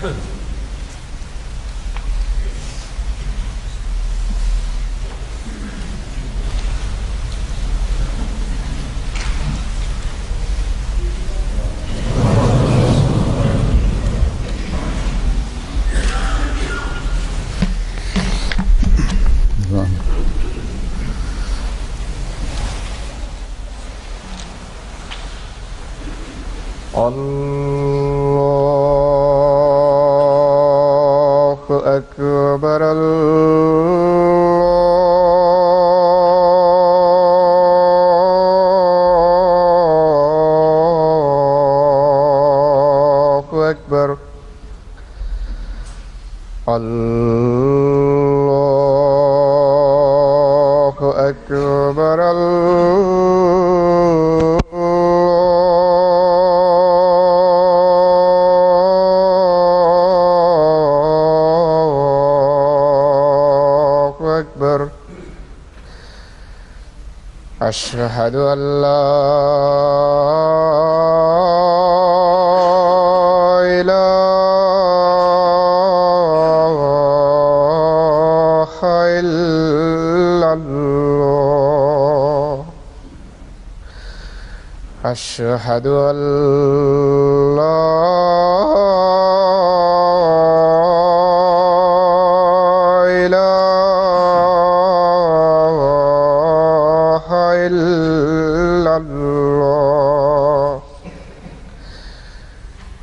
الله أكبر الله أكبر الله أكبر أشهد أن لا إله إلا الله أشهد أن لا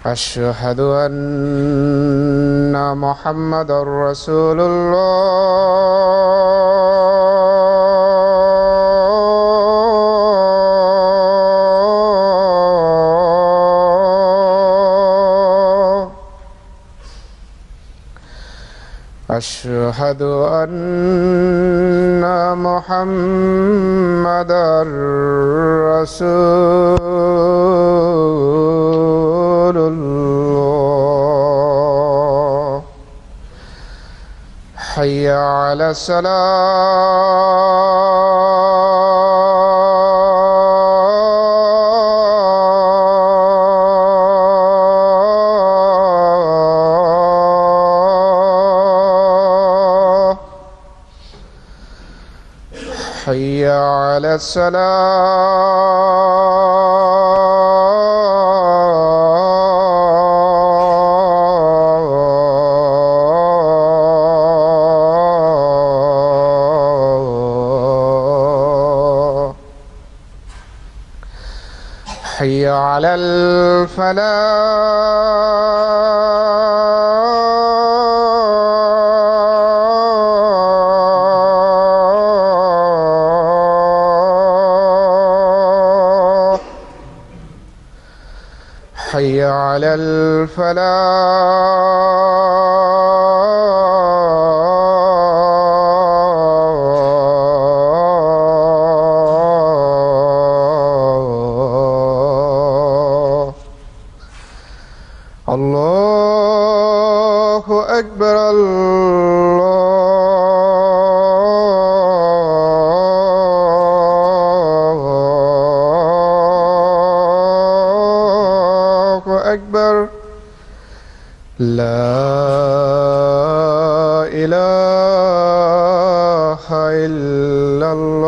أشهد أن محمدًا رسول الله أشهد أن محمدًا رسول الله حي على الصلاة حي على الصلاة حي على الفلاح حي على الفلاح الله أكبر الله أكبر لا إله إلا الله.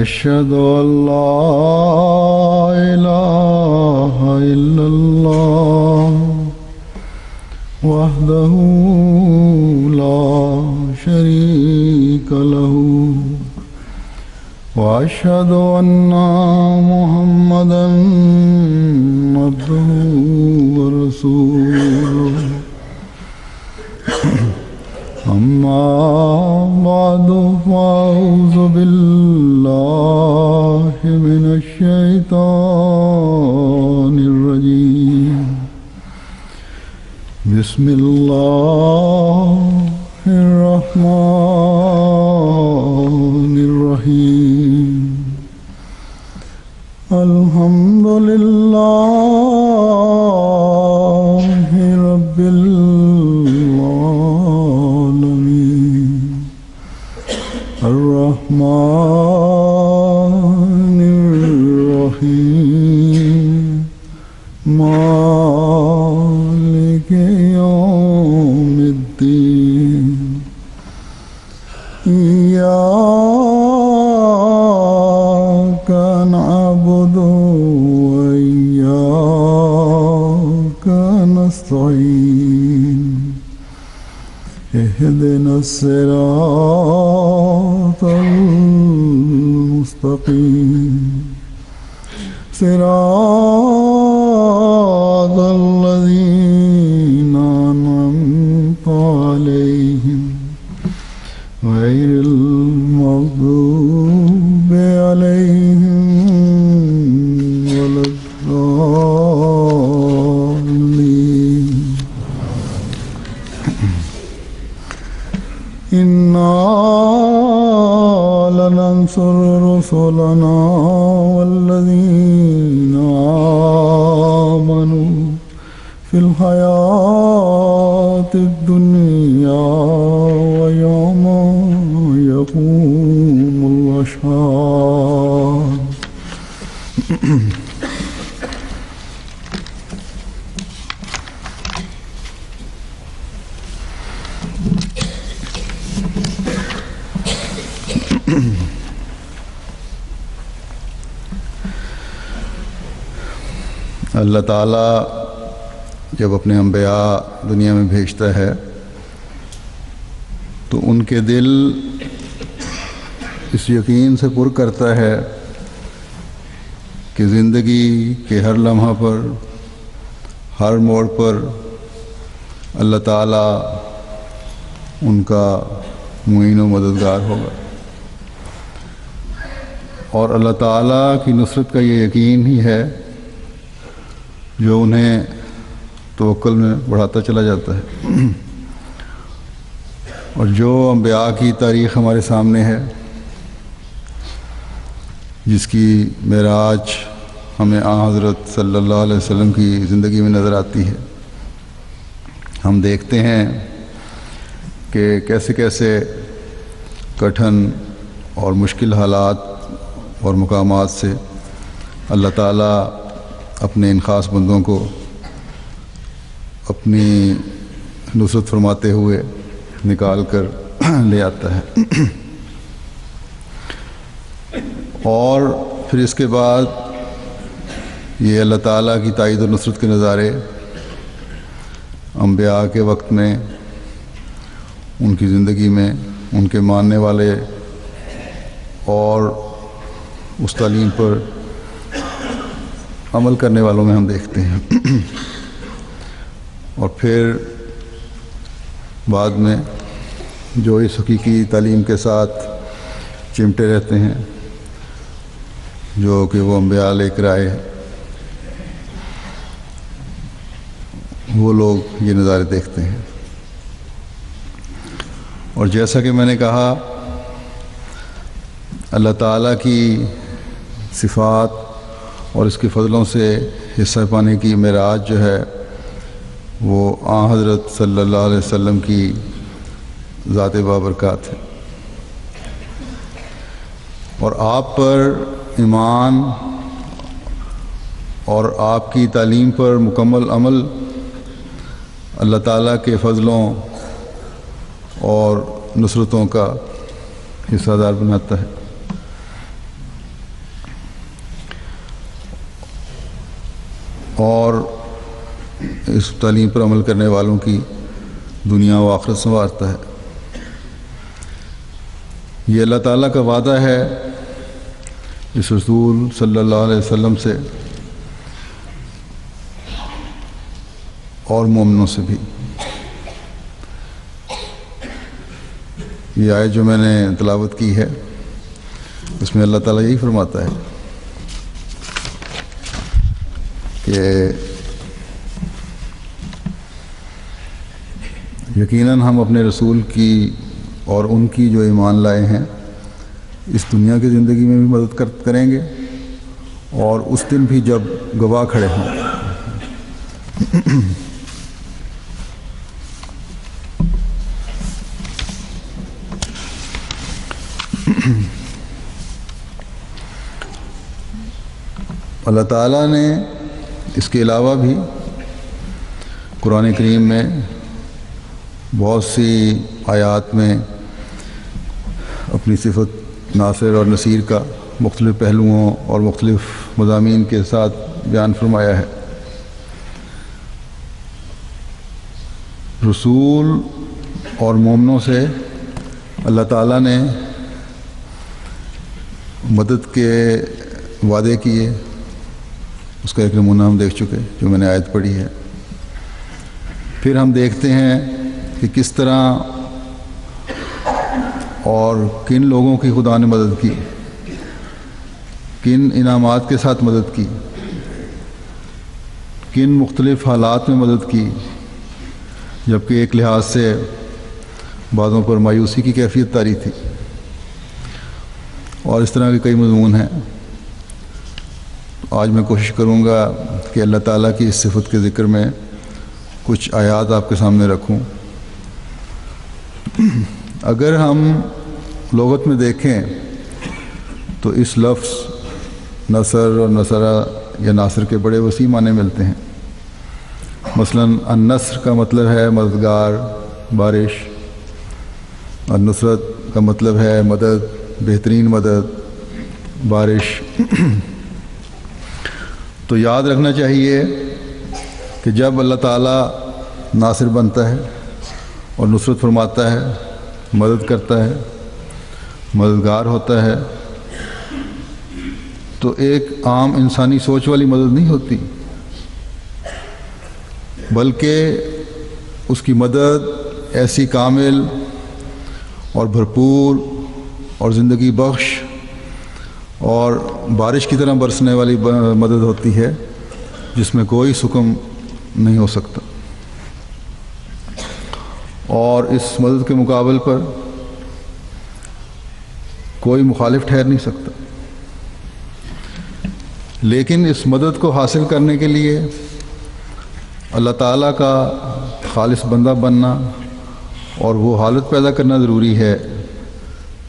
أشهد أن لا إله إلا الله وحده لا شريك له وأشهد أن محمدًا عبده ورسوله أما بعد فأعوذ بالله بسم الله الرحمن الرحيم الحمد لله رب العالمين الرحمن الرحيم مالك يوم الدين إياك نعبد وإياك نستعين اهدنا الصراط المستقيم صراط الذين أنعمت عليهم غير المغضوب عليهم ولا الضالين إنا لننصر رسلنا والذين آمنوا في الحياة الدنيا ويوم يقوم الأشهاد اللہ تعالیٰ جب اپنے انبیاء دنیا میں بھیجتا ہے تو ان کے دل اس یقین سے پر کرتا ہے کہ زندگی کے ہر لمحہ پر ہر موڑ پر اللہ تعالیٰ ان کا معین و مددگار ہوگا، اور اللہ تعالیٰ کی نصرت کا یہ یقین ہی ہے جو انہیں توکل میں بڑھاتا چلا جاتا ہے۔ اور جو انبیاء کی تاریخ ہمارے سامنے ہے، جس کی معراج ہمیں حضرت صلی اللہ علیہ وسلم کی زندگی میں نظر آتی ہے، ہم دیکھتے ہیں کہ کیسے کیسے کٹھن اور مشکل حالات اور مقامات سے اللہ تعالیٰ اپنے ان خاص بندوں کو اپنی نصرت فرماتے ہوئے نکال کر لے آتا ہے۔ اور پھر اس کے بعد یہ اللہ تعالیٰ کی تائید و نصرت کے نظارے انبیاء کے وقت میں، ان کی زندگی میں، ان کے ماننے والے اور اس تعلیم پر عمل کرنے والوں میں ہم دیکھتے ہیں۔ اور پھر بعد میں جو اس حقیقی تعلیم کے ساتھ چمٹے رہتے ہیں جو کہ وہ انبیاء لے کر آئے، وہ لوگ یہ نظارے دیکھتے ہیں۔ اور جیسا کہ میں نے کہا، اللہ تعالیٰ کی صفات اور اس کے فضلوں سے حصہ پانے کی معراج جو ہے وہ حضرت صلی اللہ علیہ وسلم کی ذات بابرکات ہے، اور آپ پر ایمان اور آپ کی تعلیم پر مکمل عمل اللہ تعالیٰ کے فضلوں اور نصرتوں کا حصہ دار بناتا ہے۔ اور اس تعلیم پر عمل کرنے والوں کی دنیا و آخرت سنوارتا ہے۔ یہ اللہ تعالیٰ کا وعدہ ہے اس رسول صلی اللہ علیہ وسلم سے اور مومنوں سے بھی۔ یہ آیت جو میں نے تلاوت کی ہے اس میں اللہ تعالیٰ یہی فرماتا ہے کہ یقیناً ہم اپنے رسول کی اور ان کی جو ایمان لائے ہیں اس دنیا کی زندگی میں بھی مدد کریں گے اور اس دن بھی جب گواہ کھڑے ہوں۔ اللہ تعالیٰ نے اس کے علاوہ بھی قرآن کریم میں بہت سی آیات میں اپنی صفت ناصر اور نصیر کا مختلف پہلوؤں اور مختلف مضامین کے ساتھ بیان فرمایا ہے۔ رسول اور مومنوں سے اللہ تعالیٰ نے مدد کے وعدے کیے، اس کا ایک نمونہ ہم دیکھ چکے جو میں نے آیت پڑھی ہے۔ پھر ہم دیکھتے ہیں کہ کس طرح اور کن لوگوں کی خدا نے مدد کی، کن انعامات کے ساتھ مدد کی، کن مختلف حالات میں مدد کی، جبکہ ایک لحاظ سے بعضوں پر مایوسی کی کیفیت طاری تھی، اور اس طرح کے کئی مضمون ہیں۔ آج میں کوشش کروں گا کہ اللہ تعالیٰ کی اس صفت کے ذکر میں کچھ آیات آپ کے سامنے رکھوں۔ اگر ہم لغت میں دیکھیں تو اس لفظ نصر اور نصرہ یا ناصر کے بڑے وسیع معنی ملتے ہیں۔ مثلا النصر کا مطلب ہے مددگار، بارش، اور نصرت کا مطلب ہے مدد، بہترین مدد، بارش۔ تو یاد رکھنا چاہیے کہ جب اللہ تعالیٰ ناصر بنتا ہے اور نصرت فرماتا ہے، مدد کرتا ہے، مددگار ہوتا ہے، تو ایک عام انسانی سوچ والی مدد نہیں ہوتی، بلکہ اس کی مدد ایسی کامل اور بھرپور اور زندگی بخش اور بارش کی طرح برسنے والی مدد ہوتی ہے جس میں کوئی سکم نہیں ہو سکتا، اور اس مدد کے مقابل پر کوئی مخالف ٹھہر نہیں سکتا۔ لیکن اس مدد کو حاصل کرنے کے لیے اللہ تعالیٰ کا خالص بندہ بننا اور وہ حالت پیدا کرنا ضروری ہے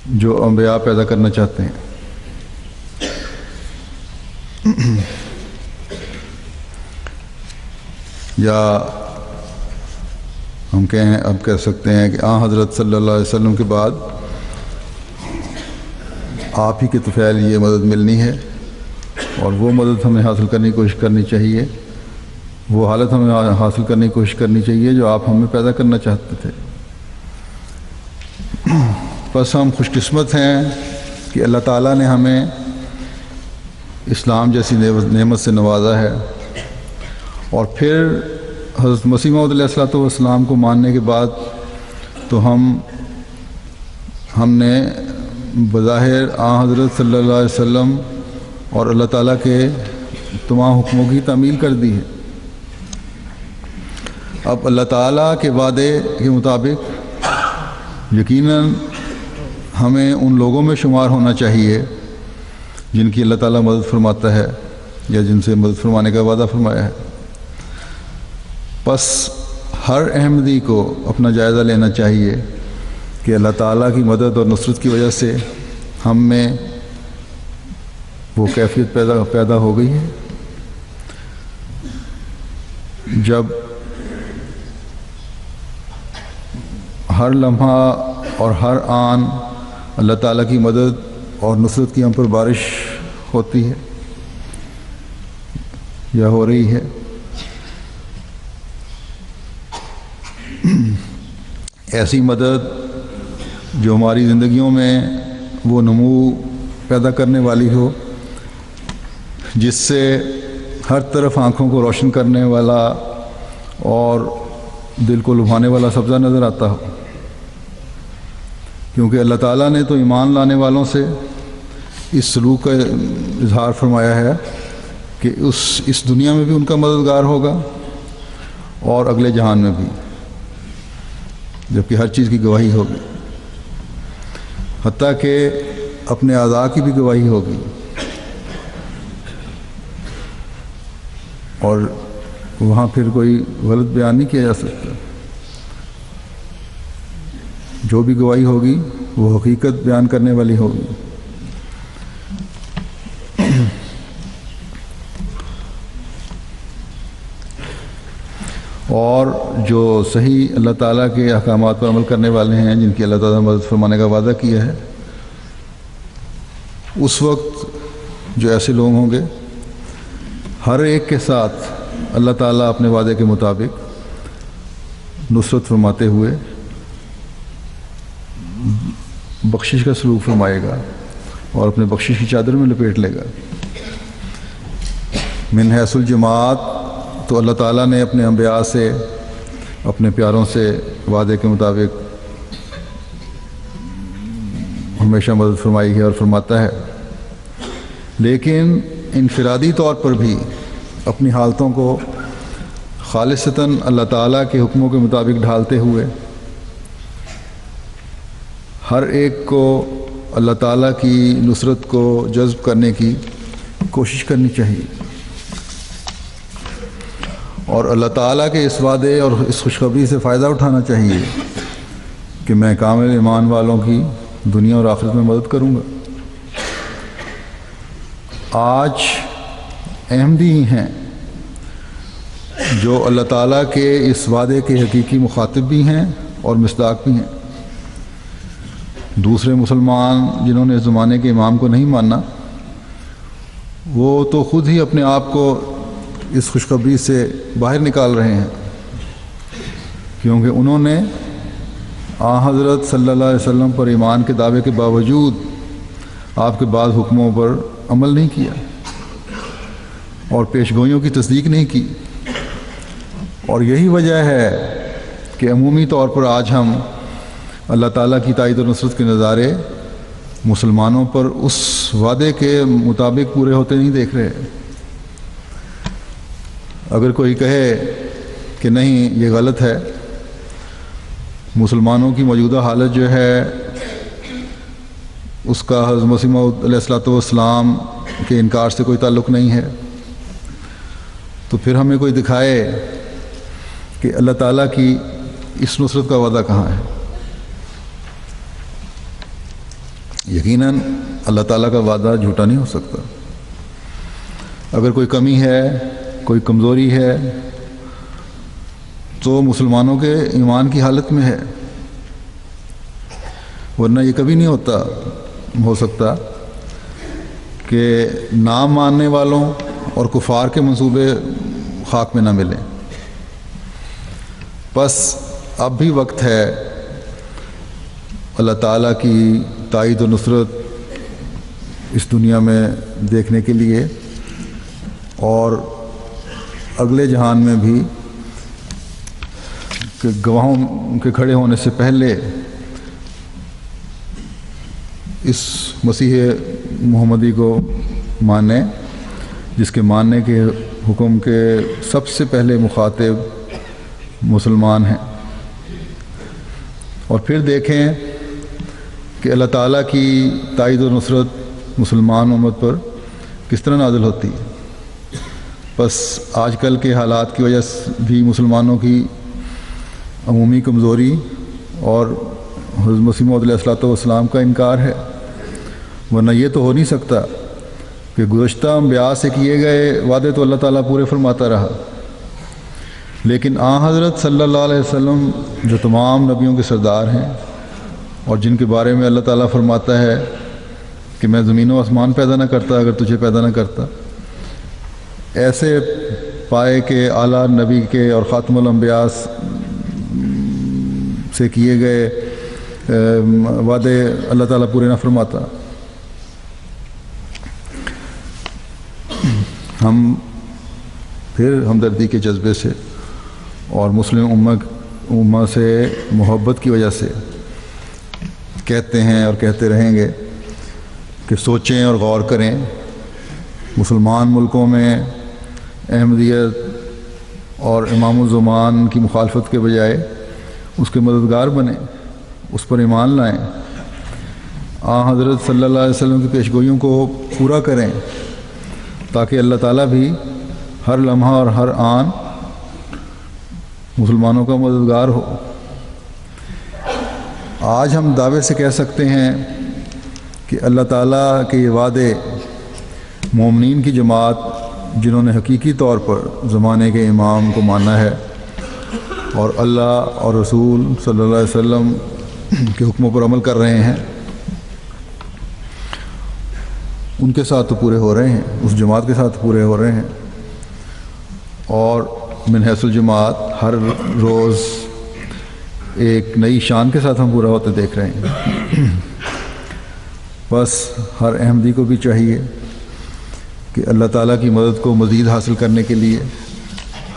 جو انبیاء پیدا کرنا چاہتے ہیں۔ یا ہم کہہ سکتے ہیں کہ حضرت صلی اللہ علیہ وسلم کے بعد آپ ہی کے طفیل یہ مدد ملنی ہے، اور وہ مدد ہمیں حاصل کرنے کی کوشش کرنی چاہیے، وہ حالت ہمیں حاصل کرنے کی کوشش کرنی چاہیے جو آپ ہمیں پیدا کرنا چاہتے تھے۔ بس ہم خوش قسمت ہیں کہ اللہ تعالیٰ نے ہمیں اسلام جیسی نعمت سے نوازا ہے، اور پھر حضرت مسیح موعود علیہ الصلوۃ والسلام کو ماننے کے بعد تو ہم نے بظاہر حضرت صلی اللہ علیہ وسلم اور اللہ تعالیٰ کے تمام حکموں کی تعمیل کر دی ہے۔ اب اللہ تعالیٰ کے وعدے کے مطابق یقیناً ہمیں ان لوگوں میں شمار ہونا چاہیے جن کی اللہ تعالیٰ مدد فرماتا ہے یا جن سے مدد فرمانے کا وعدہ فرمایا ہے۔ بس ہر احمدی کو اپنا جائزہ لینا چاہیے کہ اللہ تعالیٰ کی مدد اور نصرت کی وجہ سے ہم میں وہ کیفیت پیدا ہو گئی ہے جب ہر لمحہ اور ہر آن اللہ تعالیٰ کی مدد اور نصرت کی ہم پر بارش ہوتی ہے یا ہو رہی ہے۔ ایسی مدد جو ہماری زندگیوں میں وہ نمو پیدا کرنے والی ہو جس سے ہر طرف آنکھوں کو روشن کرنے والا اور دل کو لبھانے والا سبزہ نظر آتا ہو، کیونکہ اللہ تعالیٰ نے تو ایمان لانے والوں سے اس سلوک کا اظہار فرمایا ہے کہ اس دنیا میں بھی ان کا مددگار ہوگا اور اگلے جہان میں بھی۔ جبکہ ہر چیز کی گواہی ہوگی، حتیٰ کہ اپنے اعضاء کی بھی گواہی ہوگی، اور وہاں پھر کوئی غلط بیان نہیں کیا جا سکتا۔ جو بھی گواہی ہوگی وہ حقیقت بیان کرنے والی ہوگی۔ اور جو صحیح اللہ تعالیٰ کے احکامات پر عمل کرنے والے ہیں، جن کی اللہ تعالیٰ نے مدد فرمانے کا وعدہ کیا ہے، اس وقت جو ایسے لوگ ہوں گے، ہر ایک کے ساتھ اللہ تعالیٰ اپنے وعدے کے مطابق نصرت فرماتے ہوئے بخشش کا سلوک فرمائے گا اور اپنے بخشش کی چادر میں لپیٹ لے گا۔ من حیث الجماعت تو اللہ تعالیٰ نے اپنے انبیاء سے، اپنے پیاروں سے وعدے کے مطابق ہمیشہ مدد فرمائی ہے اور فرماتا ہے، لیکن انفرادی طور پر بھی اپنی حالتوں کو خالصتاً اللہ تعالیٰ کے حکموں کے مطابق ڈھالتے ہوئے ہر ایک کو اللہ تعالیٰ کی نصرت کو جذب کرنے کی کوشش کرنی چاہیے، اور اللہ تعالیٰ کے اس وعدے اور اس خوشخبری سے فائدہ اٹھانا چاہیے کہ میں کامل ایمان والوں کی دنیا اور آخرت میں مدد کروں گا۔ آج احمدی ہی ہیں جو اللہ تعالیٰ کے اس وعدے کے حقیقی مخاطب بھی ہیں اور مصداق بھی ہیں۔ دوسرے مسلمان جنہوں نے اس زمانے کے امام کو نہیں مانا، وہ تو خود ہی اپنے آپ کو اس خوشخبری سے باہر نکال رہے ہیں، کیونکہ انہوں نے حضرت صلی اللہ علیہ وسلم پر ایمان کے دعوے کے باوجود آپ کے بعض حکموں پر عمل نہیں کیا اور پیشگوئیوں کی تصدیق نہیں کی، اور یہی وجہ ہے کہ عمومی طور پر آج ہم اللہ تعالیٰ کی تائید و نصرت کے نظارے مسلمانوں پر اس وعدے کے مطابق پورے ہوتے نہیں دیکھ رہے۔ اگر کوئی کہے کہ نہیں یہ غلط ہے، مسلمانوں کی موجودہ حالت جو ہے اس کا حضرت مسیح موعود علیہ الصلوۃ والسلام کے انکار سے کوئی تعلق نہیں ہے، تو پھر ہمیں کوئی دکھائے کہ اللہ تعالیٰ کی اس نصرت کا وعدہ کہاں ہے۔ یقیناً اللہ تعالیٰ کا وعدہ جھوٹا نہیں ہو سکتا۔ اگر کوئی کمی ہے، کوئی کمزوری ہے، تو مسلمانوں کے ایمان کی حالت میں ہے، ورنہ یہ کبھی نہیں ہو سکتا کہ نام ماننے والوں اور کفار کے منصوبے خاک میں نہ ملیں۔ بس اب بھی وقت ہے اللہ تعالیٰ کی تائید و نصرت اس دنیا میں دیکھنے کے لیے، اور اگلے جہان میں بھی کہ گواہوں کے کھڑے ہونے سے پہلے اس مسیح محمدی کو مانیں، جس کے ماننے کے حکم کے سب سے پہلے مخاطب مسلمان ہیں، اور پھر دیکھیں کہ اللہ تعالیٰ کی تائید و نصرت مسلمان امت پر کس طرح نازل ہوتی ہے۔ بس آج کل کے حالات کی وجہ سے بھی مسلمانوں کی عمومی کمزوری اور حضرت مسیح موعود علیہ الصلوۃ والسلام کا انکار ہے، ورنہ یہ تو ہو نہیں سکتا کہ گزشتہ انبیاء سے کیے گئے وعدے تو اللہ تعالیٰ پورے فرماتا رہا، لیکن حضرت صلی اللہ علیہ وسلم جو تمام نبیوں کے سردار ہیں اور جن کے بارے میں اللہ تعالیٰ فرماتا ہے کہ میں زمین و آسمان پیدا نہ کرتا اگر تجھے پیدا نہ کرتا، ایسے پائے کہ اعلیٰ نبی کے اور خاتم الانبیاء سے کیے گئے وعدے اللہ تعالیٰ پورے نہ فرماتا۔ ہم پھر ہمدردی کے جذبے سے اور مسلم امت سے محبت کی وجہ سے کہتے ہیں اور کہتے رہیں گے کہ سوچیں اور غور کریں، مسلمان ملکوں میں احمدیت اور امام الزمان کی مخالفت کے بجائے اس کے مددگار بنیں، اس پر ایمان لائیں، حضرت صلی اللہ علیہ وسلم کی پیشگوئیوں کو پورا کریں، تاکہ اللہ تعالیٰ بھی ہر لمحہ اور ہر آن مسلمانوں کا مددگار ہو۔ آج ہم دعوے سے کہہ سکتے ہیں کہ اللہ تعالیٰ کے یہ وعدے مومنین کی جماعت جنہوں نے حقیقی طور پر زمانے کے امام کو مانا ہے اور اللہ اور رسول صلی اللہ علیہ وسلم کے حکموں پر عمل کر رہے ہیں، ان کے ساتھ تو پورے ہو رہے ہیں، اس جماعت کے ساتھ پورے ہو رہے ہیں، اور من حیث الجماعت ہر روز ایک نئی شان کے ساتھ ہم پورا ہوتے دیکھ رہے ہیں۔ بس ہر احمدی کو بھی چاہیے کہ اللہ تعالیٰ کی مدد کو مزید حاصل کرنے کے لیے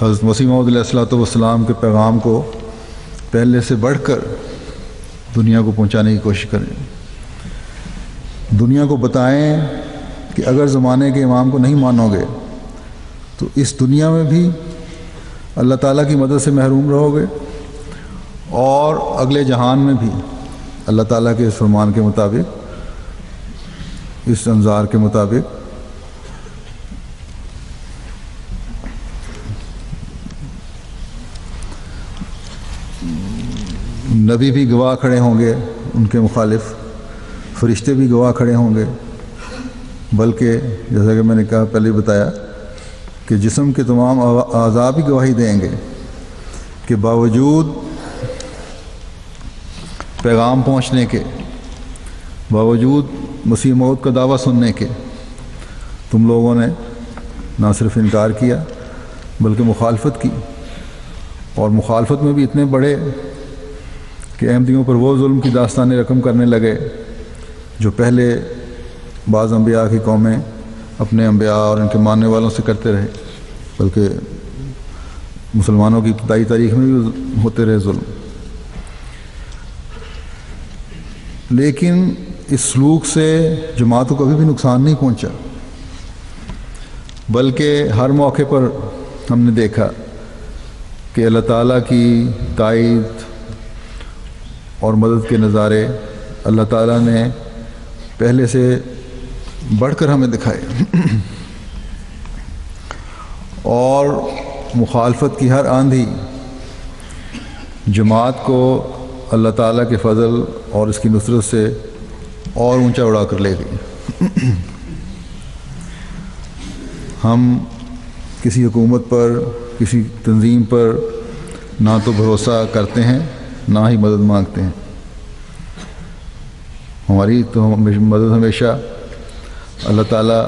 حضرت مسیح موعود علیہ الصلوۃ والسلام کے پیغام کو پہلے سے بڑھ کر دنیا کو پہنچانے کی کوشش کریں، دنیا کو بتائیں کہ اگر زمانے کے امام کو نہیں مانو گے تو اس دنیا میں بھی اللہ تعالیٰ کی مدد سے محروم رہو گے، اور اگلے جہان میں بھی اللہ تعالیٰ کے اس فرمان کے مطابق، اس انذار کے مطابق نبی بھی گواہ کھڑے ہوں گے ان کے مخالف، فرشتے بھی گواہ کھڑے ہوں گے، بلکہ جیسا کہ میں نے کہا پہلے بتایا کہ جسم کے تمام اعضاء بھی گواہی دیں گے کہ باوجود پیغام پہنچنے کے، باوجود مسیح موعود کا دعویٰ سننے کے، تم لوگوں نے نہ صرف انکار کیا بلکہ مخالفت کی، اور مخالفت میں بھی اتنے بڑے کہ احمدیوں پر وہ ظلم کی داستانیں رقم کرنے لگے جو پہلے بعض انبیاء کی قومیں اپنے انبیاء اور ان کے ماننے والوں سے کرتے رہے، بلکہ مسلمانوں کی ابتدائی تاریخ میں بھی ہوتے رہے ظلم۔ لیکن اس سلوک سے جماعت کو کبھی بھی نقصان نہیں پہنچا، بلکہ ہر موقع پر ہم نے دیکھا کہ اللہ تعالیٰ کی تائید اور مدد کے نظارے اللہ تعالیٰ نے پہلے سے بڑھ کر ہمیں دکھائے، اور مخالفت کی ہر آندھی جماعت کو اللہ تعالیٰ کے فضل اور اس کی نصرت سے اور اونچا اڑا کر لے گئی۔ ہم کسی حکومت پر، کسی تنظیم پر نہ تو بھروسہ کرتے ہیں نہ ہی مدد مانگتے ہیں، ہماری تو مدد ہمیشہ اللہ تعالیٰ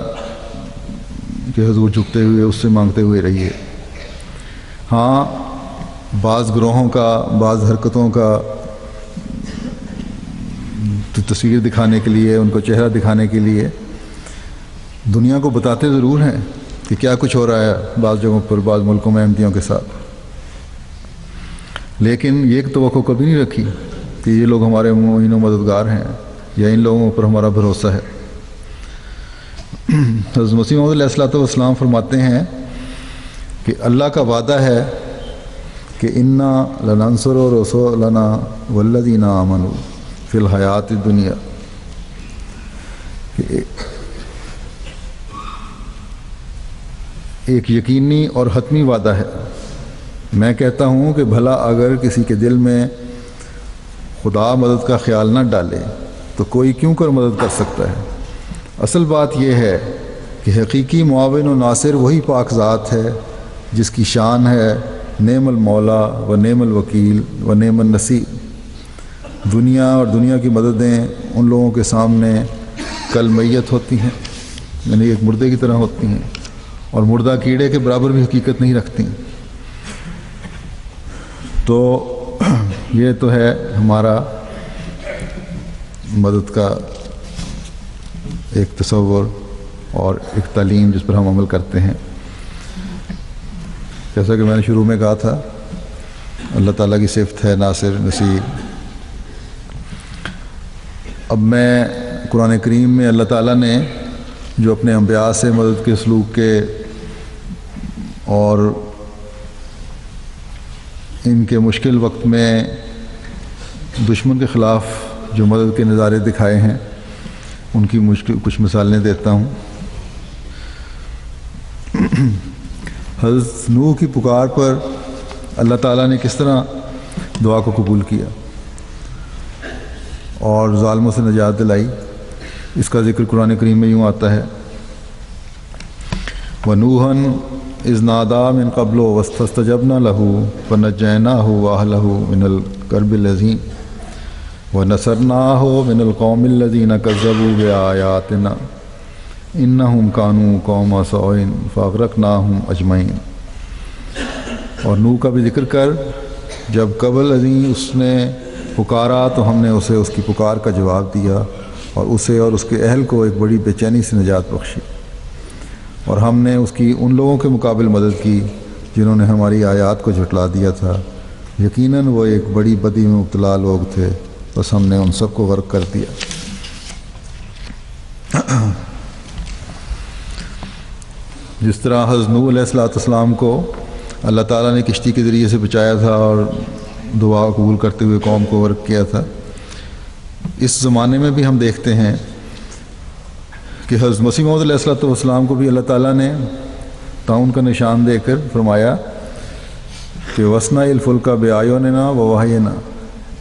کے حضور جھکتے ہوئے اس سے مانگتے ہوئے رہی ہے۔ ہاں، بعض گروہوں کا، بعض حرکتوں کا تصویر دکھانے کے لیے، ان کو چہرہ دکھانے کے لیے دنیا کو بتاتے ضرور ہیں کہ کیا کچھ ہو رہا ہے بعض جگہوں پر، بعض ملکوں میں احمدیوں کے ساتھ، لیکن یہ توقع کبھی نہیں رکھی کہ یہ لوگ ہمارے معین و مددگار ہیں یا ان لوگوں پر ہمارا بھروسہ ہے۔ حضرت مسیح موعود علیہ الصلوۃ والسلام فرماتے ہیں کہ اللہ کا وعدہ ہے کہ انا لننصر رسولنا والذین آمنوا فی الحیات الدنیا، کہ ایک یقینی اور حتمی وعدہ ہے۔ میں کہتا ہوں کہ بھلا اگر کسی کے دل میں خدا مدد کا خیال نہ ڈالے تو کوئی کیوں کر مدد کر سکتا ہے؟ اصل بات یہ ہے کہ حقیقی معاون و ناصر وہی پاک ذات ہے جس کی شان ہے نعم المولا و نعم الوکیل و نعم النصیر۔ دنیا اور دنیا کی مددیں ان لوگوں کے سامنے کل میت ہوتی ہیں، یعنی ایک مردے کی طرح ہوتی ہیں، اور مردہ کیڑے کے برابر بھی حقیقت نہیں رکھتی۔ تو یہ تو ہے ہمارا مدد کا ایک تصور اور ایک تعلیم جس پر ہم عمل کرتے ہیں۔ جیسا کہ میں نے شروع میں کہا تھا، اللہ تعالیٰ کی صفت ہے ناصر نصیر۔ اب میں قرآن کریم میں اللہ تعالیٰ نے جو اپنے انبیاء سے مدد کے سلوک کے اور ان کے مشکل وقت میں دشمن کے خلاف جو مدد کے نظارے دکھائے ہیں ان کی کچھ مثالیں دیتا ہوں۔ حضرت نوح کی پکار پر اللہ تعالیٰ نے کس طرح دعا کو قبول کیا اور ظالموں سے نجات دلائی، اس کا ذکر قرآن کریم میں یوں آتا ہے، وَنُوحًا إِذْ نَادَىٰ مِن قَبْلُ وَاسْتَجَبْنَا لَهُ فَنَجَّيْنَاهُ وَأَهْلَهُ مِنَ الْكَرْبِ الْعَظِيمِ وَنَصَرْنَاهُ مِنَ الْقَوْمِ الَّذِينَ كَذَّبُوا بِآيَاتِنَا إِنَّهُمْ كَانُوا قَوْمَ سَوْءٍ فَأَغْرَقْنَاهُمْ أَجْمَعِينَ۔ اور نوح کا بھی ذکر کر، جب قبل ازیں اس نے پکارا تو ہم نے اسے اس کی پکار کا جواب دیا اور اسے اور اس کے اہل کو ایک بڑی بے چینی سے نجات بخشی، اور ہم نے اس کی ان لوگوں کے مقابل مدد کی جنہوں نے ہماری آیات کو جھٹلا دیا تھا، یقیناً وہ ایک بڑی بدی میں مبتلا لوگ تھے، بس ہم نے ان سب کو غرق کر دیا۔ جس طرح حضرت نوح علیہ السلام کو اللہ تعالیٰ نے کشتی کے ذریعے سے بچایا تھا اور دعا قبول کرتے ہوئے قوم کو غرق کیا تھا، اس زمانے میں بھی ہم دیکھتے ہیں کہ حضرت مسیح موعود علیہ السلام کو بھی اللہ تعالیٰ نے تعاون کا نشان دے کر فرمایا کہ وَاصْنَعِ الْفُلْكَ بِأَعْيُنِنَا وَوَحْيِنَا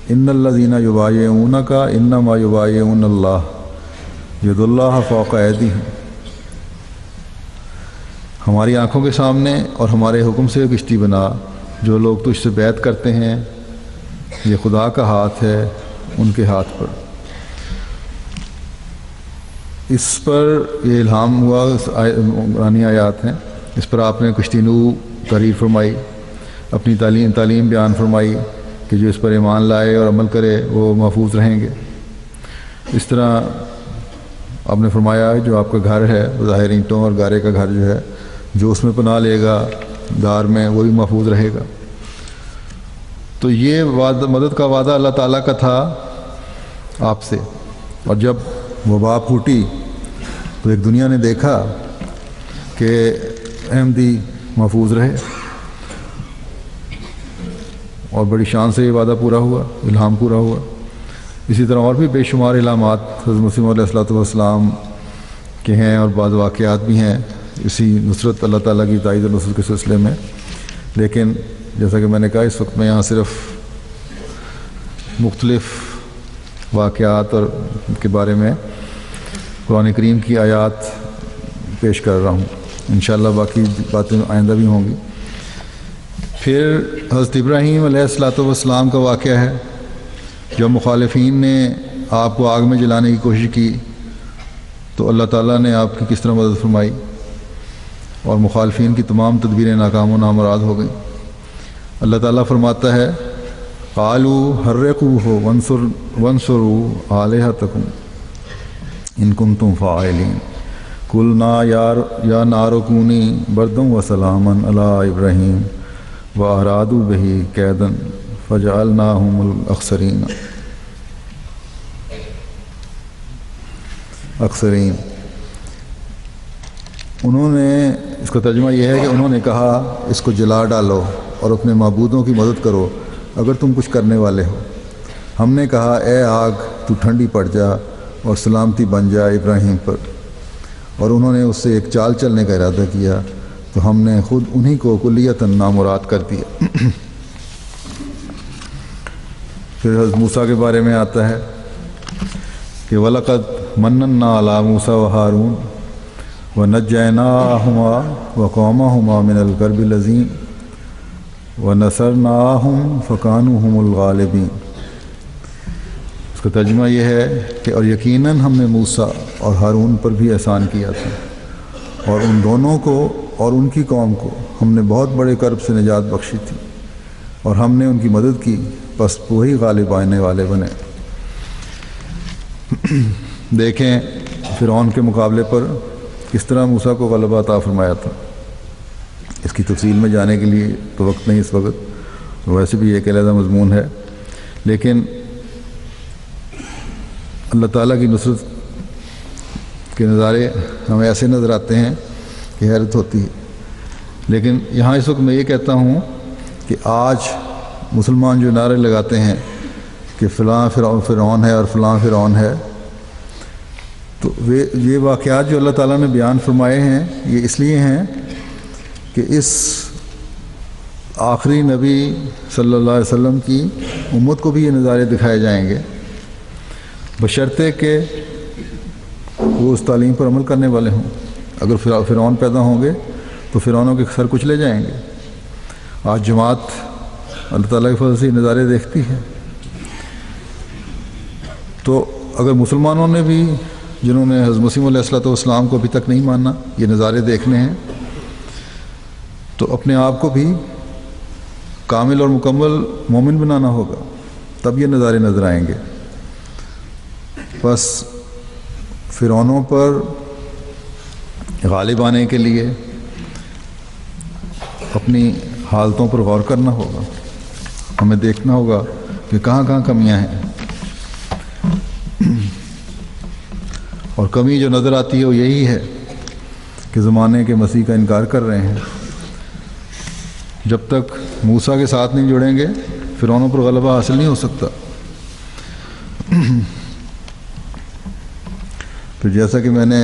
إِنَّ الَّذِينَ يُبَايِعُونَكَ إِنَّمَا يُبَايِعُونَ اللَّهَ يَدُ اللَّهِ فَوْقَ أَيْدِيهِمْ۔ ہماری آنکھوں کے سامنے اور ہمارے حکم سے کشتی بنا، جو لوگ تجھ سے بیعت کرتے ہیں یہ خدا کا ہاتھ ہے ان کے ہاتھ پر۔ اس پر یہ الہام ہوا، قرآنی آیات ہیں، اس پر آپ نے کشتی نوح تعریف فرمائی، اپنی تعلیم بیان فرمائی کہ جو اس پر ایمان لائے اور عمل کرے وہ محفوظ رہیں گے۔ اس طرح آپ نے فرمایا جو آپ کا گھر ہے ظاہر اینٹوں اور گارے کا گھر جو ہے، جو اس میں پناہ لے گا دار میں وہ بھی محفوظ رہے گا۔ تو یہ مدد کا وعدہ اللہ تعالیٰ کا تھا آپ سے، اور جب وبا پھوٹی تو ایک دنیا نے دیکھا کہ احمدی محفوظ رہے، اور بڑی شان سے یہ وعدہ پورا ہوا، الہام پورا ہوا۔ اسی طرح اور بھی بے شمار الہامات حضرت مسیح علیہ السلام کے ہیں، اور بعض واقعات بھی ہیں اسی نصرت اللہ تعالیٰ کی تائید و نصرت کے سلسلے میں، لیکن جیسا کہ میں نے کہا اس وقت میں یہاں صرف مختلف واقعات اور کے بارے میں قرآن کریم کی آیات پیش کر رہا ہوں، انشاءاللہ باقی باتیں آئندہ بھی ہوں گی۔ پھر حضرت ابراہیم علیہ السلام کا واقعہ ہے، جب مخالفین نے آپ کو آگ میں جلانے کی کوشش کی تو اللہ تعالیٰ نے آپ کی کس طرح مدد فرمائی اور مخالفین کی تمام تدبیریں ناکام و نامراد ہو گئیں۔ اللہ تعالیٰ فرماتا ہے قالوا حرقوه وانصروا آلہتکم ان کنتم فاعلین قلنا یا نار کونی بردا وسلاما علی ابراہیم وارادوا بہ کیدا فجعلناہم الاخسرین۔ انہوں نے، اس کا ترجمہ یہ ہے کہ انہوں نے کہا اس کو جلا ڈالو اور اپنے معبودوں کی مدد کرو اگر تم کچھ کرنے والے ہو۔ ہم نے کہا اے آگ تو ٹھنڈی پڑ جا اور سلامتی بن جا ابراہیم پر، اور انہوں نے اس سے ایک چال چلنے کا ارادہ کیا تو ہم نے خود انہی کو کلیتاً نامراد کر دیا۔ پھر حضرت موسیٰ کے بارے میں آتا ہے کہ وَلَقَدْ مَنَّنَّا عَلَىٰ مُوسَىٰ وَهَارُونَ وَنَجَّيْنَاهُمَا وَقَوْمَهُمَا مِنَ الْكَرْبِ الْعَظِيمِ وَنَصَرْنَاهُمْ فَكَانُوا هُمُ الْغَالِبِينَ۔ اس کا ترجمہ یہ ہے کہ اور یقیناً ہم نے موسیٰ اور ہارون پر بھی احسان کیا تھا، اور ان دونوں کو اور ان کی قوم کو ہم نے بہت بڑے کرب سے نجات بخشی تھی، اور ہم نے ان کی مدد کی، بس وہی غالب آنے والے بنے۔ دیکھیں فرعون کے مقابلے پر کس طرح موسیٰ کو غلبہ عطا فرمایا تھا۔ اس کی تفصیل میں جانے کے لیے تو وقت نہیں اس وقت، ویسے بھی ایک علیحدہ مضمون ہے، لیکن اللہ تعالیٰ کی نصرت کے نظارے ہمیں ایسے نظر آتے ہیں کہ حیرت ہوتی ہے۔ لیکن یہاں اس وقت میں یہ کہتا ہوں کہ آج مسلمان جو نعرے لگاتے ہیں کہ فلاں فرعون ہے اور فلاں فرعون ہے، تو یہ واقعات جو اللہ تعالیٰ نے بیان فرمائے ہیں یہ اس لیے ہیں کہ اس آخری نبی صلی اللہ علیہ وسلم کی امت کو بھی یہ نظارے دکھائے جائیں گے، بشرطے کہ وہ اس تعلیم پر عمل کرنے والے ہوں۔ اگر فرعون پیدا ہوں گے تو فرعونوں کے سر کچلے جائیں گے۔ آج جماعت اللہ تعالیٰ کے فضل سے یہ نظارے دیکھتی ہے، تو اگر مسلمانوں نے بھی، جنہوں نے حضرت مسیح علیہ السلام کو ابھی تک نہیں ماننا، یہ نظارے دیکھنے ہیں، تو اپنے آپ کو بھی کامل اور مکمل مومن بنانا ہوگا، تب یہ نظارے نظر آئیں گے۔ بس فرعونوں پر غالب آنے کے لیے اپنی حالتوں پر غور کرنا ہوگا، ہمیں دیکھنا ہوگا کہ کہاں کہاں کمیاں ہیں، اور کمی جو نظر آتی ہے وہ یہی ہے کہ زمانے کے مسیح کا انکار کر رہے ہیں۔ جب تک موسیٰ کے ساتھ نہیں جڑیں گے فرعونوں پر غلبہ حاصل نہیں ہو سکتا۔ پھر جیسا کہ میں نے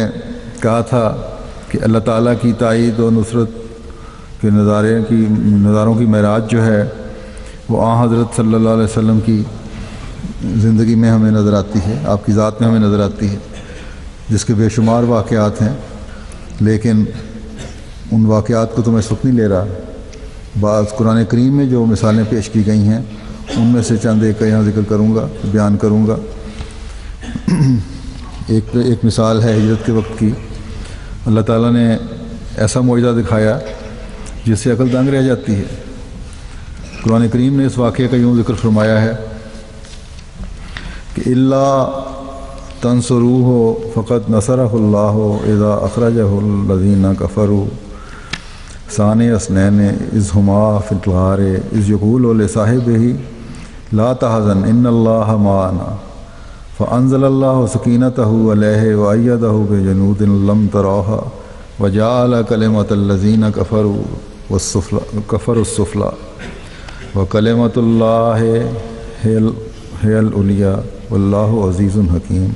کہا تھا کہ اللہ تعالیٰ کی تائید و نصرت کے نظاروں کی معراج جو ہے وہ آن حضرت صلی اللہ علیہ وسلم کی زندگی میں ہمیں نظر آتی ہے، آپ کی ذات میں ہمیں نظر آتی ہے، جس کے بے شمار واقعات ہیں، لیکن ان واقعات کو تو میں اس وقت نہیں لے رہا۔ بعض قرآن کریم میں جو مثالیں پیش کی گئی ہیں ان میں سے چند ایک کا یہاں ذکر کروں گا، بیان کروں گا۔ ایک مثال ہے ہجرت کے وقت کی، اللہ تعالیٰ نے ایسا معجزہ دکھایا جس سے عقل دنگ رہ جاتی ہے۔ قرآن کریم نے اس واقعے کا یوں ذکر فرمایا ہے کہ اللہ تنصروہ فقد نصرہ اللہ اذا اخرجہ الذین کفروا ثانی اثنین اذ ہما فی الغار اذ یقول لصاحبہ لا تحزن ان اللہ معنا فانزل اللہ سکینتہ علیہ وایدہ بجنود لم تروها وجعل کلمۃ الذین کفروا السفلی وکلمۃ اللہ ہی العلیٰ واللہ عزیز حکیم۔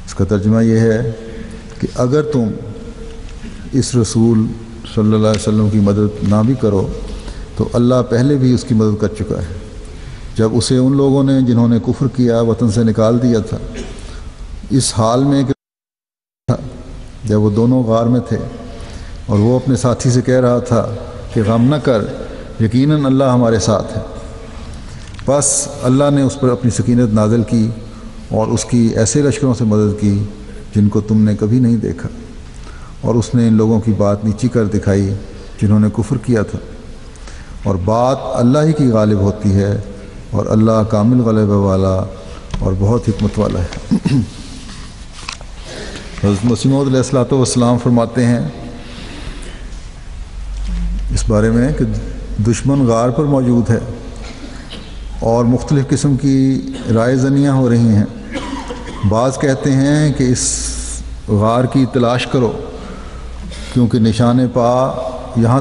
اس کا ترجمہ یہ ہے کہ اگر تم اس رسول صلی اللہ علیہ وسلم کی مدد نہ بھی کرو تو اللہ پہلے بھی اس کی مدد کر چکا ہے، جب اسے ان لوگوں نے جنہوں نے کفر کیا وطن سے نکال دیا تھا، اس حال میں کہ جب وہ دونوں غار میں تھے اور وہ اپنے ساتھی سے کہہ رہا تھا کہ غم نہ کر، یقیناً اللہ ہمارے ساتھ ہے۔ بس اللہ نے اس پر اپنی سکینت نازل کی اور اس کی ایسے لشکروں سے مدد کی جن کو تم نے کبھی نہیں دیکھا، اور اس نے ان لوگوں کی بات نیچی کر دکھائی جنہوں نے کفر کیا تھا، اور بات اللہ ہی کی غالب ہوتی ہے، اور اللہ کامل غلبہ والا اور بہت حکمت والا ہے۔ حضرت مسیح موعود علیہ السلام فرماتے ہیں اس بارے میں کہ دشمن غار پر موجود ہے اور مختلف قسم کی رائے زنیاں ہو رہی ہیں۔ بعض کہتے ہیں کہ اس غار کی تلاش کرو کیونکہ نشان پا یہاں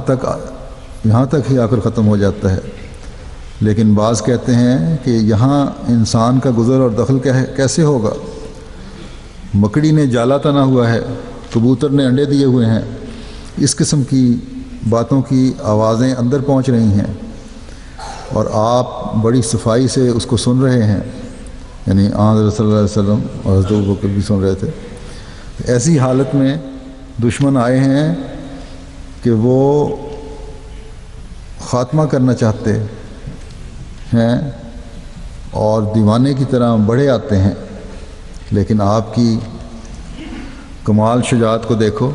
تک ہی آ کر ختم ہو جاتا ہے، لیکن بعض کہتے ہیں کہ یہاں انسان کا گزر اور دخل کیسے ہوگا؟ مکڑی نے جالا تنا ہوا ہے، کبوتر نے انڈے دیے ہوئے ہیں۔ اس قسم کی باتوں کی آوازیں اندر پہنچ رہی ہیں اور آپ بڑی صفائی سے اس کو سن رہے ہیں، یعنی حضرت صلی اللہ علیہ وسلم اور حضرت ابوبکر بھی سن رہے تھے۔ ایسی حالت میں دشمن آئے ہیں کہ وہ خاتمہ کرنا چاہتے ہیں اور دیوانے کی طرح بڑھے آتے ہیں، لیکن آپ کی کمال شجاعت کو دیکھو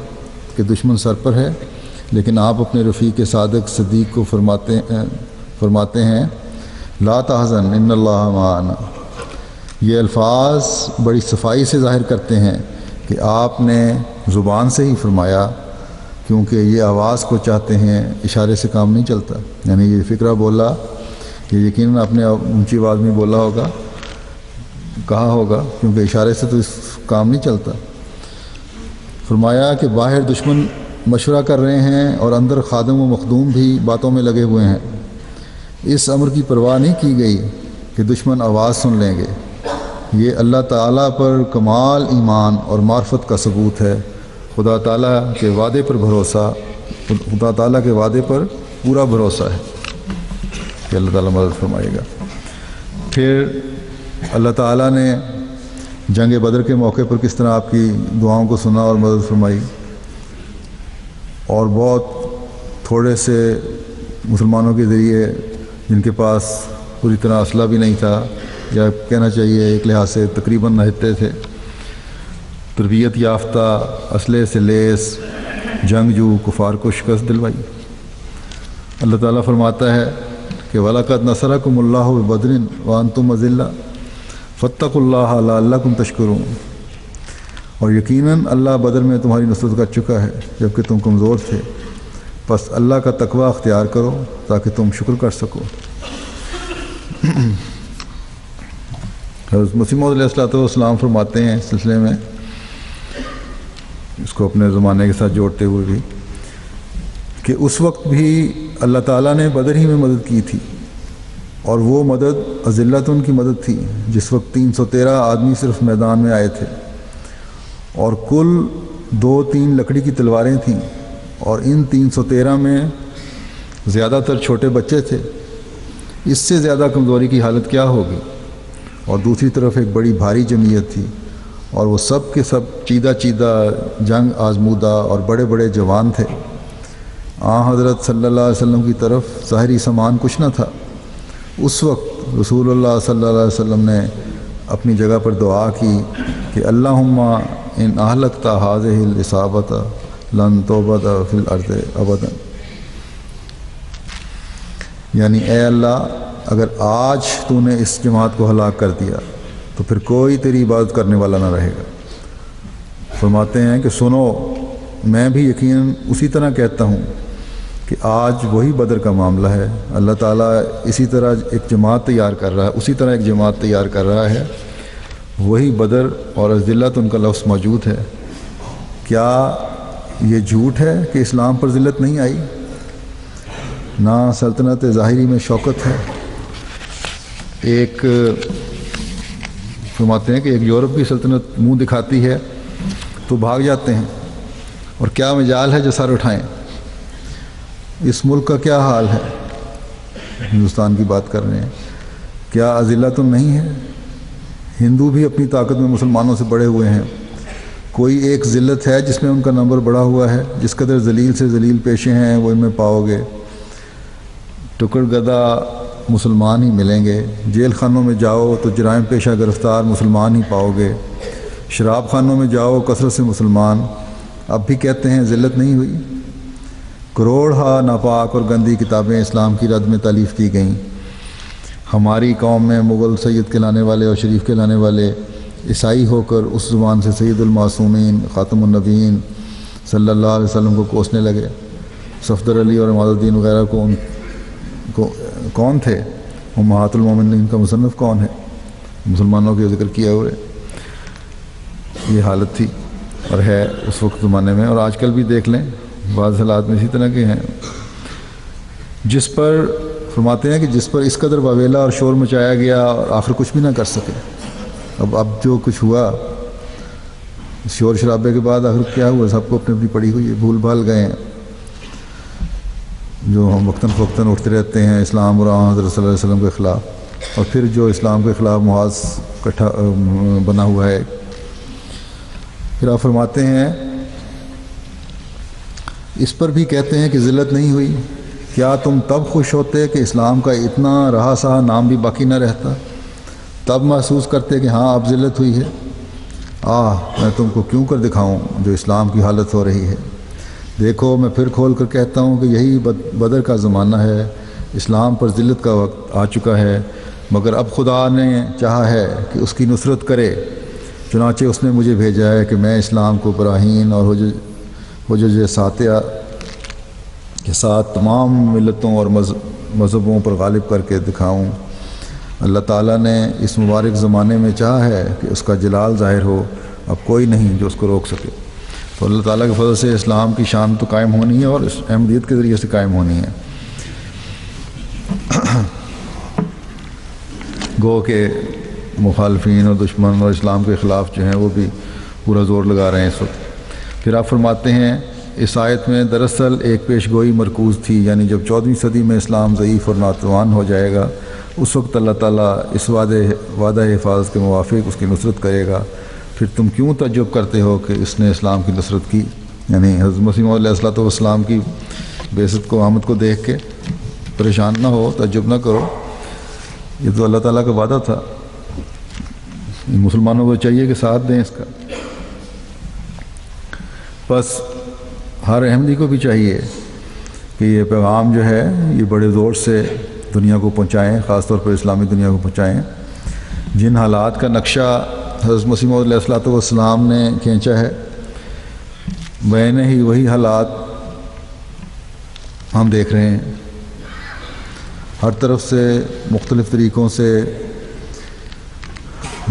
کہ دشمن سر پر ہے، لیکن آپ اپنے رفیق صادق صدیق کو فرماتے ہیں لا تحزن ان اللہ معنا۔ یہ الفاظ بڑی صفائی سے ظاہر کرتے ہیں کہ آپ نے زبان سے ہی فرمایا، کیونکہ یہ آواز کو چاہتے ہیں، اشارے سے کام نہیں چلتا۔ یعنی یہ فکرہ بولا، یہ یقیناً اپنے اونچی آواز میں بولا ہوگا، کہا ہوگا، کیونکہ اشارے سے تو اس کام نہیں چلتا۔ فرمایا کہ باہر دشمن مشورہ کر رہے ہیں اور اندر خادم و مخدوم بھی باتوں میں لگے ہوئے ہیں۔ اس امر کی پرواہ نہیں کی گئی کہ دشمن آواز سن لیں گے۔ یہ اللہ تعالیٰ پر کمال ایمان اور معرفت کا ثبوت ہے۔ خدا تعالیٰ کے وعدے پر بھروسہ، خدا تعالیٰ کے وعدے پر پورا بھروسہ ہے کہ اللہ تعالیٰ مدد فرمائے گا۔ پھر اللہ تعالیٰ نے جنگ بدر کے موقع پر کس طرح آپ کی دعاؤں کو سنا اور مدد فرمائی، اور بہت تھوڑے سے مسلمانوں کے ذریعے جن کے پاس پوری طرح اسلحہ بھی نہیں تھا، یا کہنا چاہیے ایک لحاظ سے تقریباً نہتے تھے، تربیت یافتہ اسلحے سے لیس جنگجو کفار کو شکست دلوائی۔ اللہ تعالیٰ فرماتا ہے کہ وَلَقَدْ نَصَرَكُمُ اللَّهُ بِبَدْرٍ وَأَنْتُمْ أَذِلَّةٌ فَاتَّقُوا اللَّهَ لَعَلَّكُمْ تَشْكُرُونَ، اور یقیناً اللہ بدر میں تمہاری نصرت کر چکا ہے جبکہ تم کمزور تھے، پس اللہ کا تقوی اختیار کرو تاکہ تم شکر کر سکو۔ حضرت مسیح موعود علیہ السلام فرماتے ہیں اس سلسلے میں، اس کو اپنے زمانے کے ساتھ جوڑتے ہوئے بھی، کہ اس وقت بھی اللہ تعالیٰ نے بدر ہی میں مدد کی تھی، اور وہ مدد اذلتن کی مدد تھی، جس وقت 313 آدمی صرف میدان میں آئے تھے، اور کل 2-3 لکڑی کی تلواریں تھیں، اور ان 313 میں زیادہ تر چھوٹے بچے تھے۔ اس سے زیادہ کمزوری کی حالت کیا ہوگی؟ اور دوسری طرف ایک بڑی بھاری جمعیت تھی، اور وہ سب کے سب چیدہ جنگ آزمودہ اور بڑے بڑے جوان تھے۔ حضرت صلی اللہ علیہ وسلم کی طرف ظاہری سامان کچھ نہ تھا۔ اس وقت رسول اللہ صلی اللہ علیہ وسلم نے اپنی جگہ پر دعا کی کہ اللہم ان اہلکت ہذہ العصابۃ لن تعبد فی الارض ابدا، یعنی اے اللہ اگر آج تو نے اس جماعت کو ہلاک کر دیا تو پھر کوئی تیری عبادت کرنے والا نہ رہے گا۔ فرماتے ہیں کہ سنو، میں بھی یقیناً اسی طرح کہتا ہوں کہ آج وہی بدر کا معاملہ ہے۔ اللہ تعالیٰ اسی طرح ایک جماعت تیار کر رہا ہے، اسی طرح ایک جماعت تیار کر رہا ہے۔ وہی بدر اور ذلت ان کا لفظ موجود ہے۔ کیا یہ جھوٹ ہے کہ اسلام پر ذلت نہیں آئی؟ نہ سلطنت ظاہری میں شوکت ہے۔ ایک فرماتے ہیں کہ ایک یورپ کی سلطنت منہ دکھاتی ہے تو بھاگ جاتے ہیں، اور کیا مجال ہے جو سر اٹھائیں۔ اس ملک کا کیا حال ہے؟ ہندوستان کی بات کر رہے ہیں، کیا اذلت نہیں ہے؟ ہندو بھی اپنی طاقت میں مسلمانوں سے بڑے ہوئے ہیں۔ کوئی ایک ذلت ہے جس میں ان کا نمبر بڑا ہوا ہے؟ جس قدر ذلیل سے ذلیل پیشے ہیں وہ ان میں پاؤ گے۔ ٹکڑ گدا مسلمان ہی ملیں گے۔ جیل خانوں میں جاؤ تو جرائم پیشہ گرفتار مسلمان ہی پاؤ گے۔ شراب خانوں میں جاؤ کثرت سے مسلمان۔ اب بھی کہتے ہیں ذلت نہیں ہوئی۔ کروڑ ناپاک اور گندی کتابیں اسلام کی رد میں تالیف کی گئیں۔ ہماری قوم میں مغل سید کہلانے والے اور شریف کہلانے والے عیسائی ہو کر اس زبان سے سید المعصومین خاتم النبیین صلی اللہ علیہ وسلم کو کوسنے لگے۔ صفدر علی اور عماد الدین وغیرہ کو کون تھے؟ امہات المومنین کا مصنف کون ہے؟ مسلمانوں کے ذکر کیا ہوئے۔ یہ حالت تھی اور ہے اس وقت زمانے میں، اور آج کل بھی دیکھ لیں بعض حالات میں اسی طرح کے ہیں، جس پر فرماتے ہیں کہ جس پر اس قدر واویلا اور شور مچایا گیا اور آخر کچھ بھی نہ کر سکے۔ اب جو کچھ ہوا شور شرابے کے بعد آخر کیا ہوا؟ سب کو اپنی اپنی پڑی ہوئی ہے، بھول بھال گئے ہیں۔ جو ہم وقتاً فوقتاً اٹھتے رہتے ہیں اسلام اور حضرت صلی اللہ علیہ وسلم کے خلاف، اور پھر جو اسلام کے خلاف محاذ کٹھا بنا ہوا ہے۔ پھر آپ فرماتے ہیں اس پر بھی کہتے ہیں کہ ذلت نہیں ہوئی۔ کیا تم تب خوش ہوتے کہ اسلام کا اتنا رہا سہا نام بھی باقی نہ رہتا؟ تب محسوس کرتے کہ ہاں اب ذلت ہوئی ہے؟ میں تم کو کیوں کر دکھاؤں جو اسلام کی حالت ہو رہی ہے۔ دیکھو میں پھر کھول کر کہتا ہوں کہ یہی بدر کا زمانہ ہے۔ اسلام پر ذلت کا وقت آ چکا ہے، مگر اب خدا نے چاہا ہے کہ اس کی نصرت کرے، چنانچہ اس نے مجھے بھیجا ہے کہ میں اسلام کو براہین اور حجج ساتیہ کے ساتھ تمام ملتوں اور مذہبوں پر غالب کر کے دکھاؤں۔ اللہ تعالیٰ نے اس مبارک زمانے میں چاہا ہے کہ اس کا جلال ظاہر ہو، اب کوئی نہیں جو اس کو روک سکے۔ تو اللہ تعالیٰ کے فضل سے اسلام کی شان تو قائم ہونی ہے، اور اس احمدیت کے ذریعے سے قائم ہونی ہے۔ گو کہ مخالفین اور دشمن اور اسلام کے خلاف جو ہیں وہ بھی پورا زور لگا رہے ہیں اس وقت۔ پھر آپ فرماتے ہیں اس آیت میں دراصل ایک پیش گوئی مرکوز تھی، یعنی جب 14ویں صدی میں اسلام ضعیف اور ناتوان ہو جائے گا اس وقت اللہ تعالیٰ اس وعدہ حفاظت کے موافق اس کی نصرت کرے گا۔ پھر تم کیوں تعجب کرتے ہو کہ اس نے اسلام کی نصرت کی؟ یعنی حضرت مسیح موعود علیہ الصلوۃ والسلام کی بعثت کو آمد کو دیکھ کے پریشان نہ ہو، تعجب نہ کرو، یہ تو اللہ تعالیٰ کا وعدہ تھا، مسلمانوں کو چاہیے کہ ساتھ دیں اس کا۔ بس ہر احمدی کو بھی چاہیے کہ یہ پیغام جو ہے یہ بڑے زور سے دنیا کو پہنچائیں، خاص طور پر اسلامی دنیا کو پہنچائیں۔ جن حالات کا نقشہ حضرت مسیح موعود علیہ الصلوۃ والسلام نے کھینچا ہے میں نے ہی وہی حالات ہم دیکھ رہے ہیں۔ ہر طرف سے مختلف طریقوں سے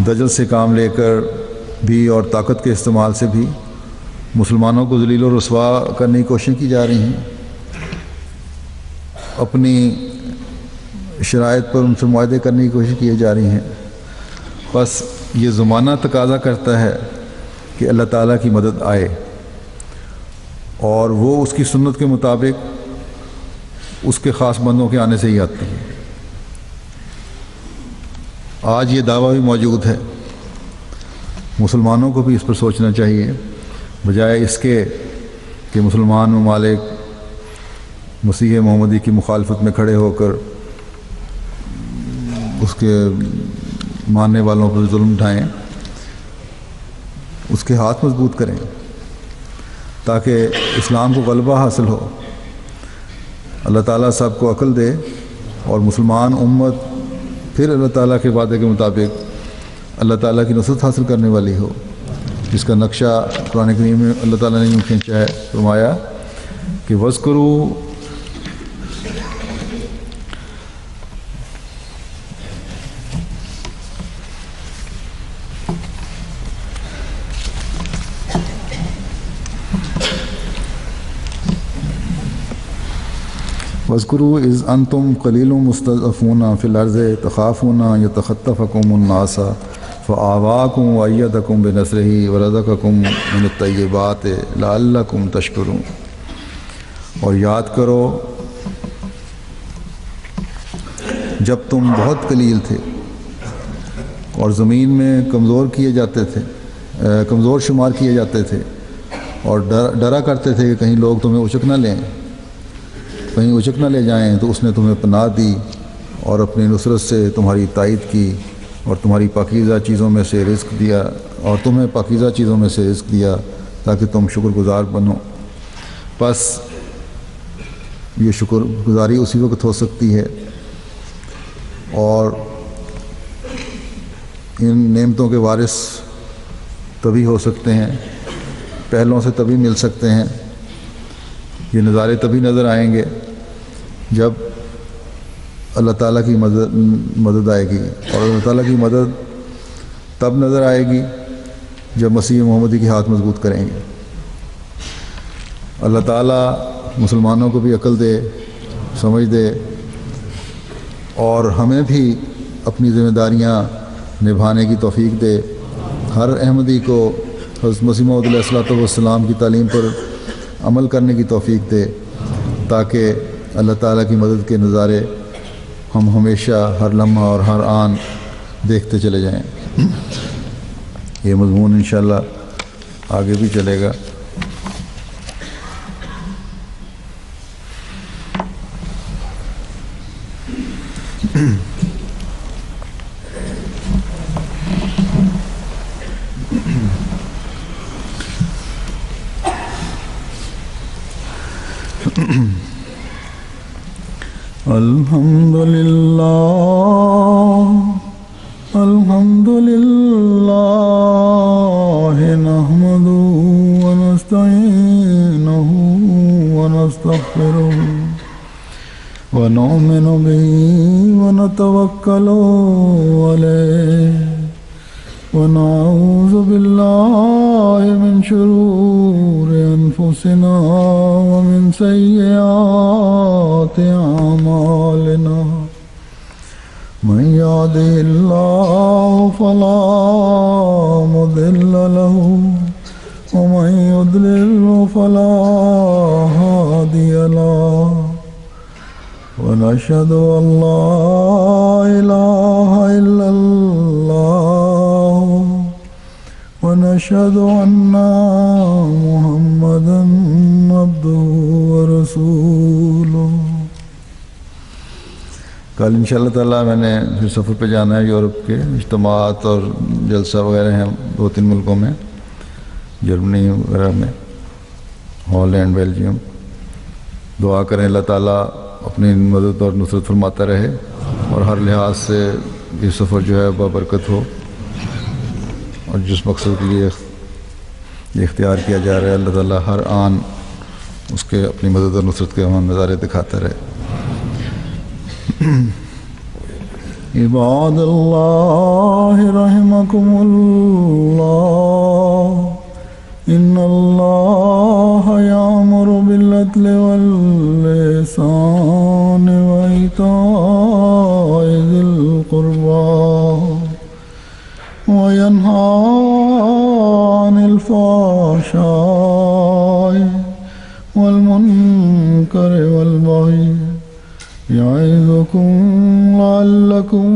دجل سے کام لے کر بھی اور طاقت کے استعمال سے بھی مسلمانوں کو ذلیل و رسوا کرنے کی کوششیں کی جا رہی ہیں، اپنی شرائط پر ان سے معاہدے کرنے کی کوشش کی جا رہی ہیں۔ بس یہ زمانہ تقاضا کرتا ہے کہ اللہ تعالیٰ کی مدد آئے، اور وہ اس کی سنت کے مطابق اس کے خاص بندوں کے آنے سے ہی آتی ہے۔ آج یہ دعویٰ بھی موجود ہے، مسلمانوں کو بھی اس پر سوچنا چاہیے، بجائے اس کے کہ مسلمان ممالک مسیح محمدی کی مخالفت میں کھڑے ہو کر اس کے ماننے والوں پر ظلم اٹھائیں، اس کے ہاتھ مضبوط کریں تاکہ اسلام کو غلبہ حاصل ہو۔ اللہ تعالیٰ سب کو عقل دے اور مسلمان امت پھر اللہ تعالیٰ کے وعدے کے مطابق اللہ تعالیٰ کی نصرت حاصل کرنے والی ہو، جس کا نقشہ قرآن کریم میں اللہ تعالیٰ نے یوں کھینچا ہے، فرمایا کہ وَاذْكُرُوا وَاذْكُرُوا إِذْ أَنْتُمْ قَلِيلٌ مُسْتَضْعَفُونَ فِي الْأَرْضِ تَخَافُونَ أَنْ يَتَخَطَّفَكُمُ النَّاسُ فَآوَاكُمْ وَأَيَّدَكُمْ بِنَصْرِهِ وَرَزَقَكُمْ مِنَ الطَّيِّبَاتِ لَعَلَّكُمْ تَشْكُرُونَ۔ اور یاد کرو جب تم بہت قلیل تھے اور زمین میں کمزور کیے جاتے تھے، کمزور شمار کیے جاتے تھے، اور ڈرا کرتے تھے کہ کہیں لوگ تمہیں اچک نہ لیں، کہیں اچک نہ لے جائیں، تو اس نے تمہیں پناہ دی اور اپنی نصرت سے تمہاری تائید کی اور تمہاری پاکیزہ چیزوں میں سے رزق دیا، اور تمہیں پاکیزہ چیزوں میں سے رزق دیا تاکہ تم شکر گزار بنو۔ بس یہ شکر گزاری اسی وقت ہو سکتی ہے اور ان نعمتوں کے وارث تبھی ہو سکتے ہیں، پہلوں سے تبھی مل سکتے ہیں، یہ نظارے تبھی نظر آئیں گے جب اللہ تعالیٰ کی مدد آئے گی، اور اللہ تعالیٰ کی مدد تب نظر آئے گی جب مسیح محمدی کے ہاتھ مضبوط کریں گے۔ اللہ تعالیٰ مسلمانوں کو بھی عقل دے، سمجھ دے، اور ہمیں بھی اپنی ذمہ داریاں نبھانے کی توفیق دے۔ ہر احمدی کو حضرت مسیح موعود علیہ الصلوۃ والسلام کی تعلیم پر عمل کرنے کی توفیق دے تاکہ اللہ تعالیٰ کی مدد کے نظارے ہم ہمیشہ ہر لمحہ اور ہر آن دیکھتے چلے جائیں۔ یہ مضمون انشاءاللہ آگے بھی چلے گا۔ الحمد لله نحمده ونستعينه ونستغفره ونؤمن به ونتوكل عليه ونعوذ بالله من شرور أنفسنا ومن سيئات أعمالنا من يهده الله فلا مضل له ومن يضلل فلا هادي له ونشهد أن لا إله إلا الله ونشهد أن محمدا عبده ورسوله. کل انشاءاللہ تعالیٰ میں نے پھر سفر پہ جانا ہے. یورپ کے اجتماعات اور جلسہ وغیرہ ہیں 2-3 ملکوں میں، جرمنی وغیرہ میں، ہالینڈ، بیلجیم. دعا کریں اللہ تعالیٰ اپنی مدد اور نصرت فرماتا رہے اور ہر لحاظ سے یہ سفر جو ہے بابرکت ہو، اور جس مقصد کے لیے یہ اختیار کیا جا رہا ہے اللہ تعالیٰ ہر آن اس کے اپنی مدد اور نصرت کے ہم نظارے دکھاتا رہے. عباد اللہ رحمکم اللہ ان اللہ یامر بالعدل والإحسان وإیتاء ذی القربى وینہی عن الفحشاء والمنکر والبغی یعظکم لعلکم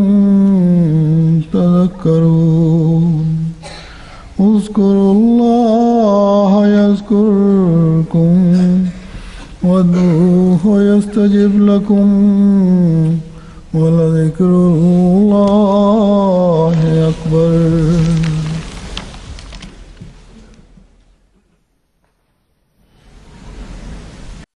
تذکرون. اذکروا اللہ یذکرکم وادعوہ یستجب لکم ولذکر اللہ اکبر.